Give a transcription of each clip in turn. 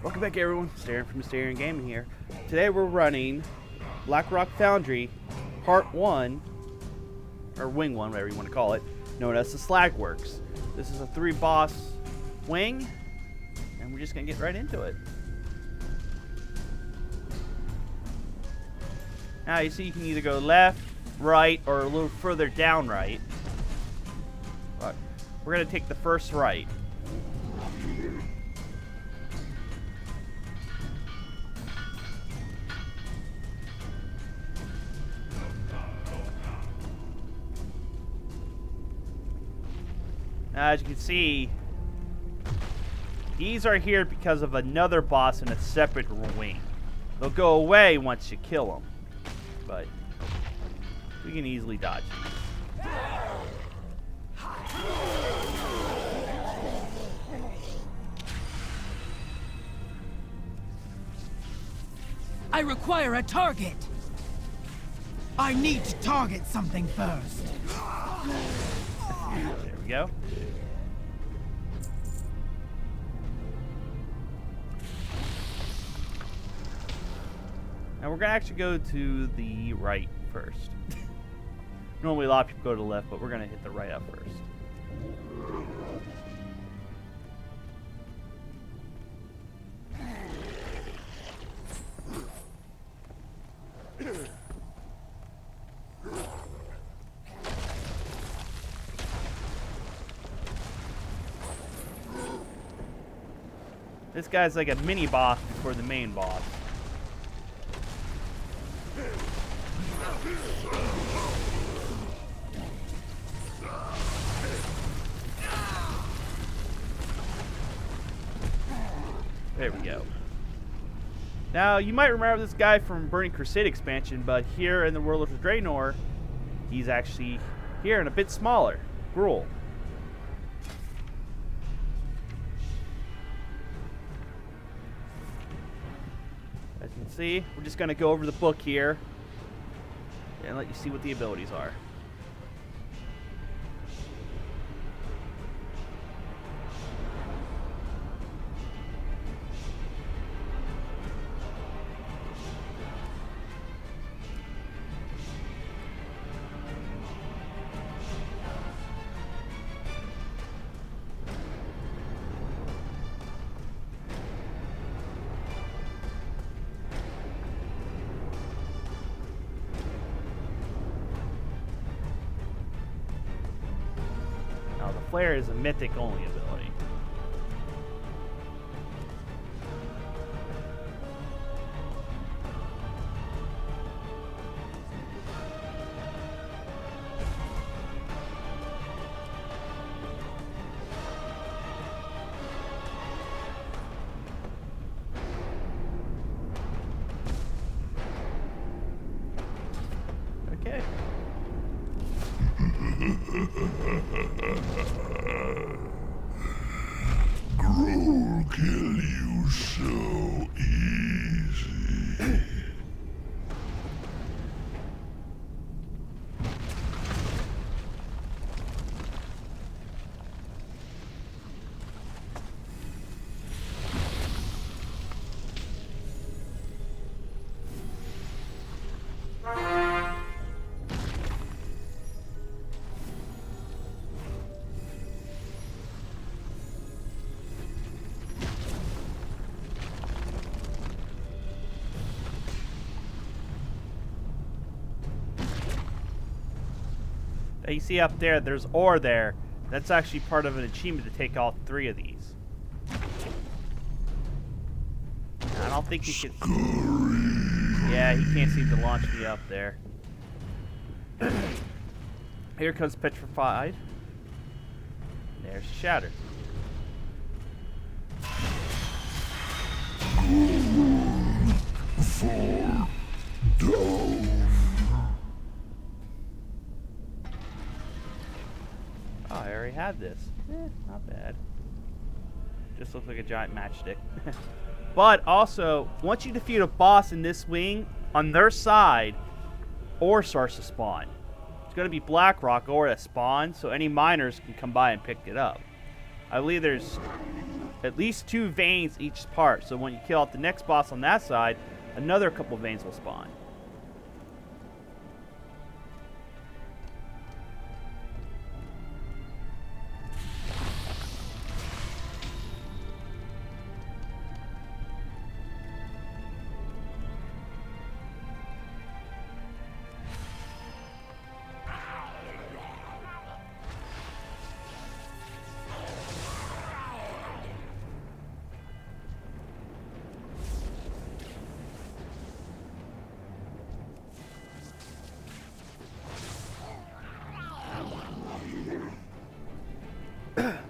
Welcome back, everyone. Staring from Mysterian Gaming here. Today we're running Blackrock Foundry Part 1, or Wing 1, whatever you want to call it, known as the Slagworks. This is a 3-boss wing, and we're just going to get right into it. Now, you see you can either go left, right, or a little further down right. But we're going to take the first right. As you can see, these are here because of another boss in a separate wing. They'll go away once you kill them, but we can easily dodge these. I require a target. I need to target something first. There we go. Now we're going to actually go to the right first. Normally a lot of people go to the left, but we're going to hit the right up first. This guy's like a mini boss before the main boss. There we go. Now, you might remember this guy from Burning Crusade expansion, but here in the World of Draenor, he's actually here and a bit smaller. Gruul. As you can see, we're just going to go over the book here and let you see what the abilities are. Flare is a mythic only ability. Okay. Gruul kill you so easy. You see up there, there's ore there. That's actually part of an achievement to take all 3 of these. I don't think he can... Yeah, he can't seem to launch me up there. Here comes Petrified. There's Shattered. Fall down. Oh, I already had this. Not bad. Just looks like a giant matchstick. But also, once you defeat a boss in this wing, on their side, ore starts to spawn. It's going to be Blackrock ore that spawns, so any miners can come by and pick it up. I believe there's at least 2 veins each part. So when you kill out the next boss on that side, another couple veins will spawn.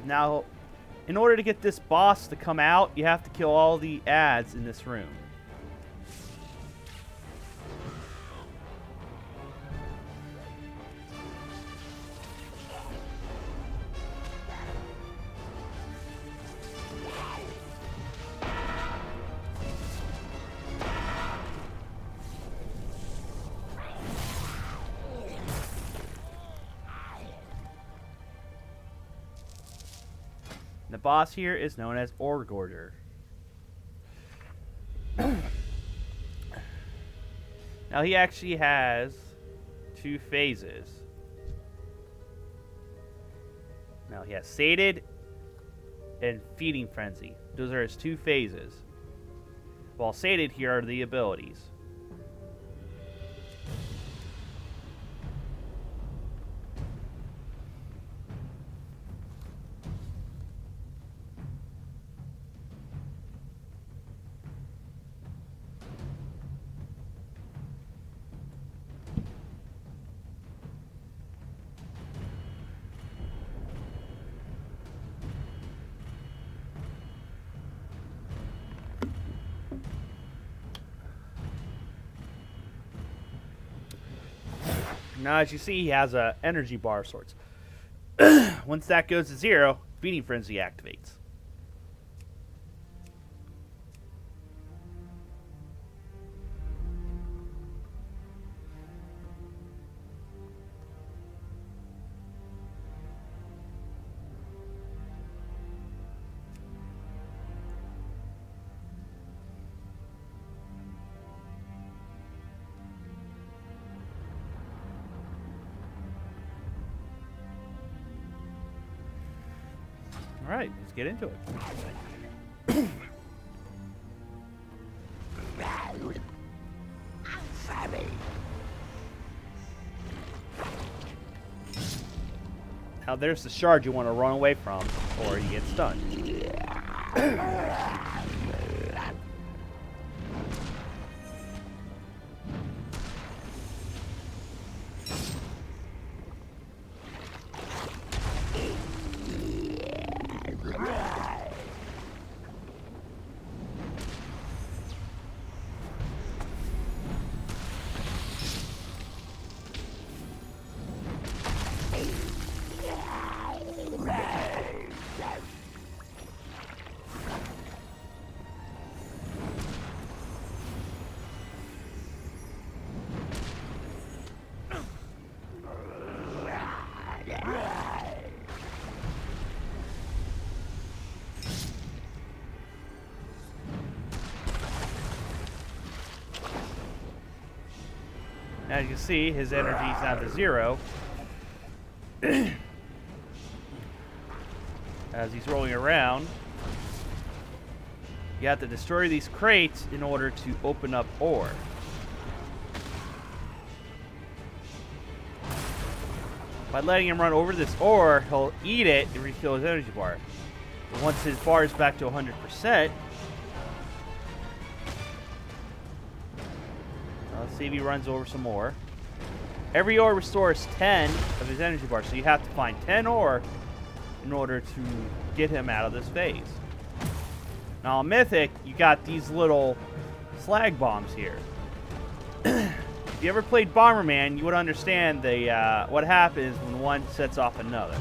Now, in order to get this boss to come out, you have to kill all the ads in this room. The boss here is known as Orgorder. Now he actually has 2 phases. Now he has Sated and Feeding Frenzy. Those are his 2 phases. While Sated here are the abilities. Now, as you see, he has a energy bar of sorts. Once that goes to 0, Feeding Frenzy activates. All right, let's get into it. Now there's the shard you want to run away from, or you get stunned. As you see, his energy is down to 0. As he's rolling around, you have to destroy these crates in order to open up ore. By letting him run over this ore, he'll eat it and refill his energy bar. But once his bar is back to 100%, let's see if he runs over some ore. Every ore restores 10 of his energy bar, so you have to find 10 ore in order to get him out of this phase. Now, on Mythic, you got these little slag bombs here. If you ever played Bomberman, you would understand the what happens when one sets off another.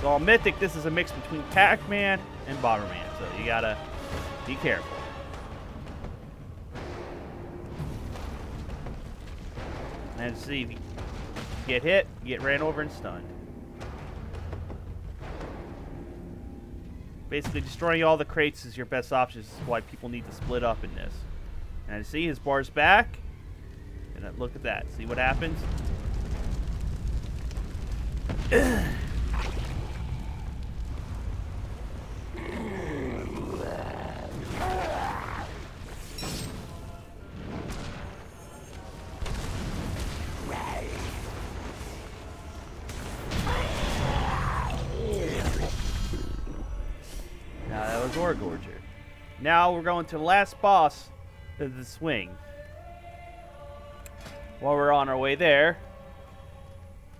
So on Mythic, this is a mix between Pac-Man and Bomberman, so you gotta be careful. And see if you get hit, you get ran over and stunned. Basically, destroying all the crates is your best option. This is why people need to split up in this. And see, his bar's back. And look at that. See what happens? Gorger. Now we're going to the last boss of the swing. While we're on our way there,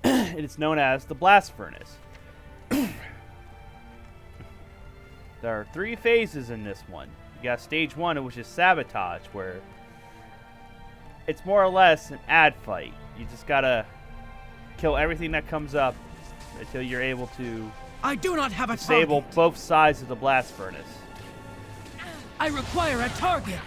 it is known as the Blast Furnace. There are 3 phases in this one. You got stage 1, which is Sabotage, where it's more or less an ad fight. You just gotta kill everything that comes up until you're able to I do not have a disable target. both sides of the blast furnace. I require a target.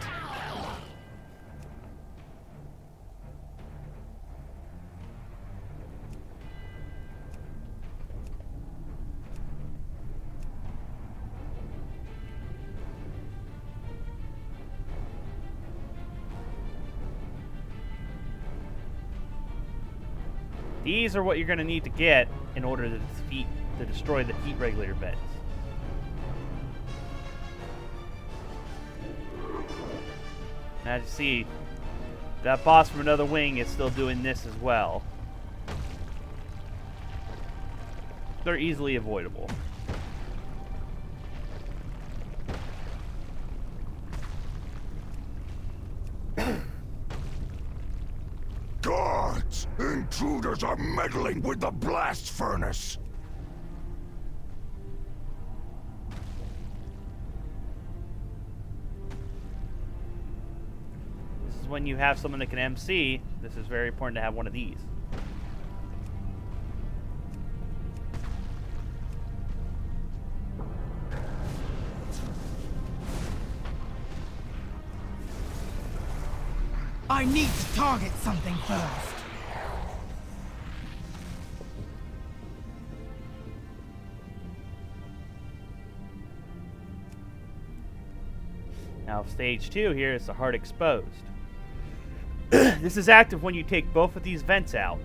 These are what you're going to need to get in order to destroy the heat regulator vents. As you see, that boss from another wing is still doing this as well. They're easily avoidable. Guards! Intruders are meddling with the blast furnace! This is when you have someone that can MC. This is very important to have one of these. I need to target something first. Now, stage 2 here is the heart exposed. This is active when you take both of these vents out.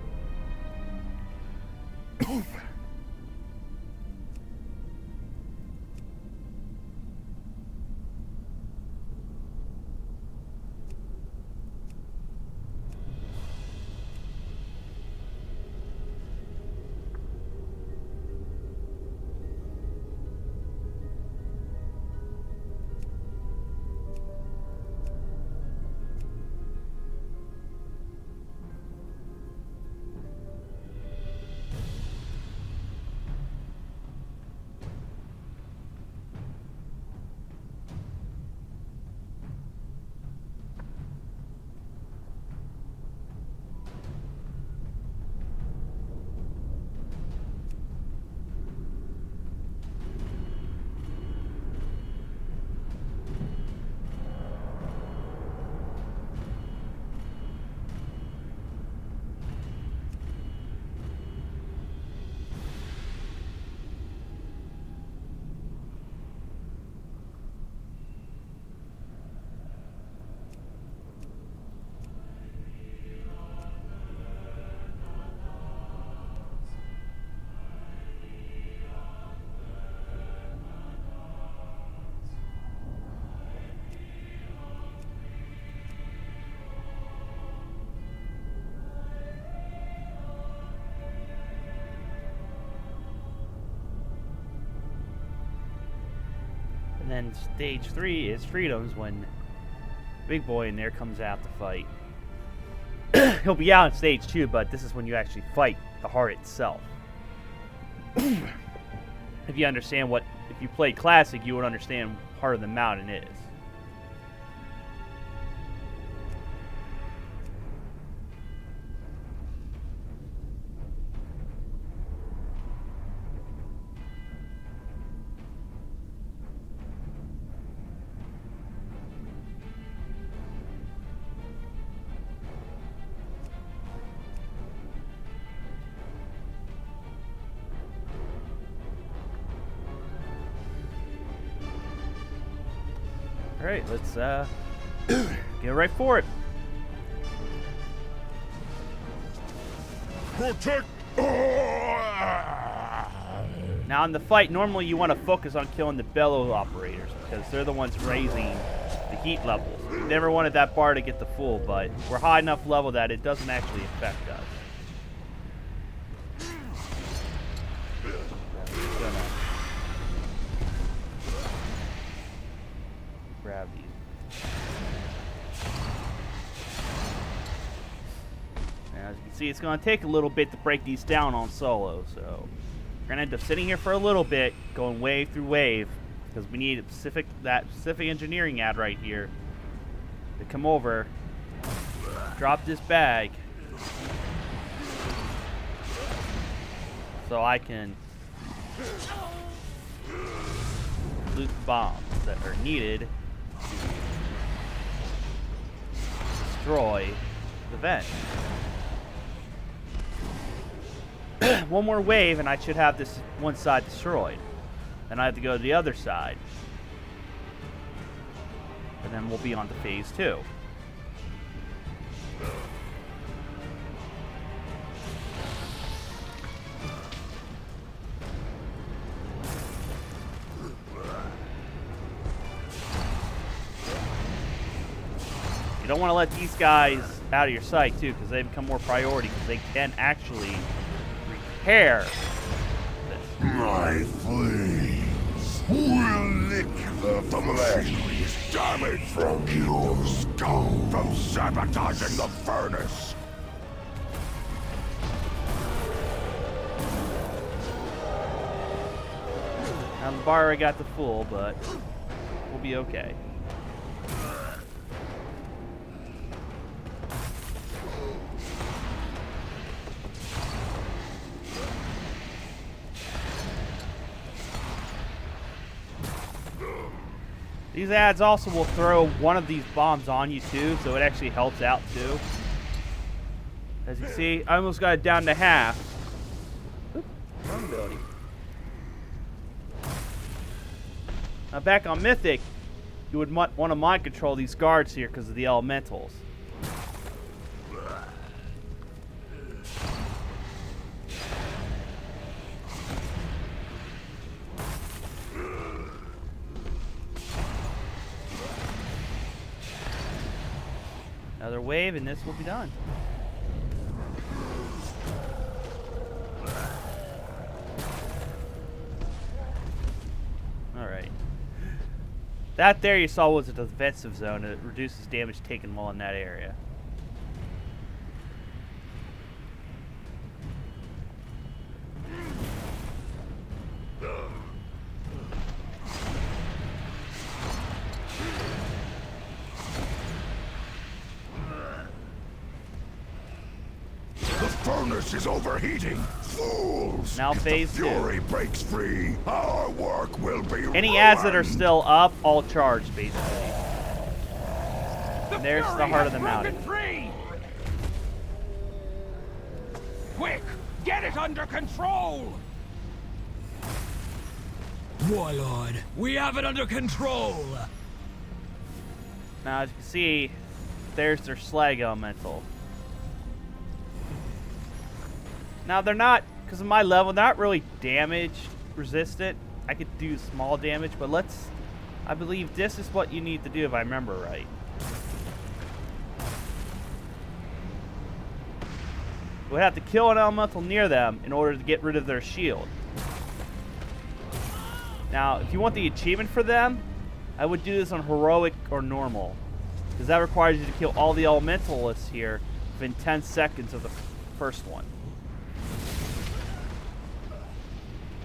And then stage 3 is Freedoms, when Big Boy in there comes out to fight. He'll be out in stage 2, but this is when you actually fight the heart itself. If you understand if you played Classic, you would understand Heart of the Mountain is. Alright, let's get right for it. Protect. Now in the fight, normally you want to focus on killing the bellow operators because they're the ones raising the heat levels. We never wanted that bar to get to full, but we're high enough level that it doesn't actually affect us. Grab these. Now, as you can see, it's going to take a little bit to break these down on solo, so we're going to end up sitting here for a little bit, going wave through wave, because we need that specific engineering ad right here to come over, drop this bag, so I can loot the bombs that are needed to destroy the vent. One more wave and I should have this one side destroyed. Then I have to go to the other side. And then we'll be on to phase 2. You don't want to let these guys out of your sight too, because they become more priority, because they can actually repair this. My flames will lick the flesh damage from your stone from sabotaging the furnace. Now the bar I got the full, but we'll be okay. These ads also will throw one of these bombs on you too, so it actually helps out too. As you see, I almost got it down to half. Oop, wrong ability. Now back on Mythic, you would want to mind control these guards here because of the elementals. Another wave and this will be done. Alright. That there you saw was a defensive zone. It reduces damage taken while in that area. Furnace is overheating. Fools! Now If phase the 2. fury breaks free, our work will be Any ads that are ruined. still up, all charged, basically. And there's the heart of the mountain. Free. Quick, get it under control. Warlord, we have it under control. Now, as you can see, there's their slag elemental. Now, they're not, because of my level, not really damage resistant. I could do small damage, but I believe this is what you need to do if I remember right. We'll have to kill an elemental near them in order to get rid of their shield. Now, if you want the achievement for them, I would do this on heroic or normal, because that requires you to kill all the elementalists here within 10 seconds of the first one.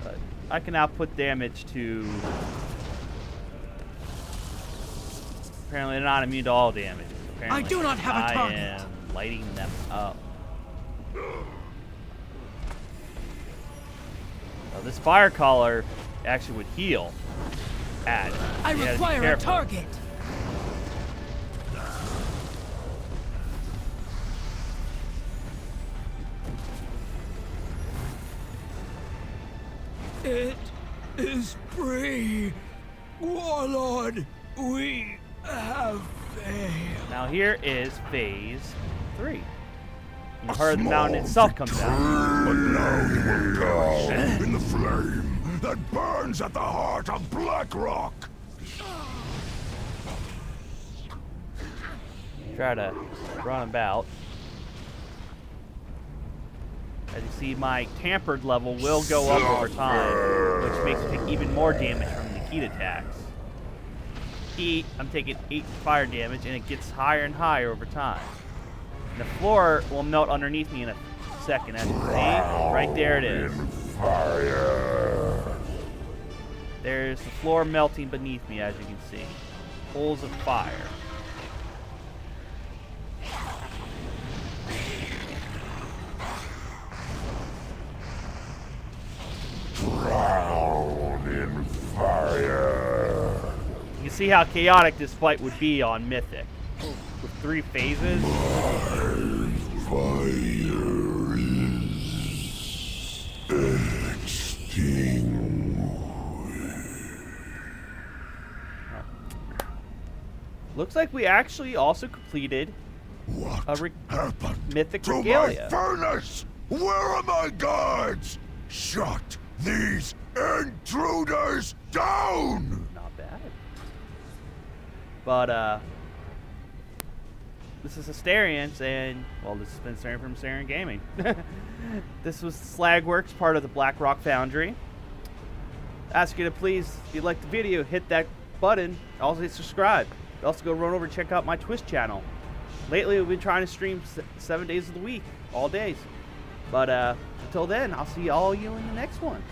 But I can output damage to... Apparently they're not immune to all damage. Apparently I do not have a target. I am lighting them up. Now, this fire collar actually would heal. I require a target. It is free. Warlord, we have failed. Now here is phase 3. And part of the mountain itself comes out. But now you will die in the flame that burns at the heart of Blackrock. Try to run about. As you see, my tampered level will go up over time, which makes me take even more damage from the heat attacks. Heat, I'm taking 8 fire damage, and it gets higher and higher over time. And the floor will melt underneath me in a second, as you can see. Right there it is. Fire. There's the floor melting beneath me, as you can see. Pools of fire. Drown in fire. You can see how chaotic this fight would be on Mythic. With 3 phases. Fire is extinguished. Looks like we actually also completed What a happened Mythic to Regalia. my furnace? Where are my guards? Shut these intruders down! Not bad. But, this is Asterians, and, well, this has been Asterian from Asterian Gaming. This was Slagworks, part of the Blackrock Foundry. Ask you to please, if you like the video, hit that button. Also hit subscribe. Also go run over and check out my Twitch channel. Lately, we've been trying to stream 7 days of the week, all days. But until then, I'll see all you in the next one.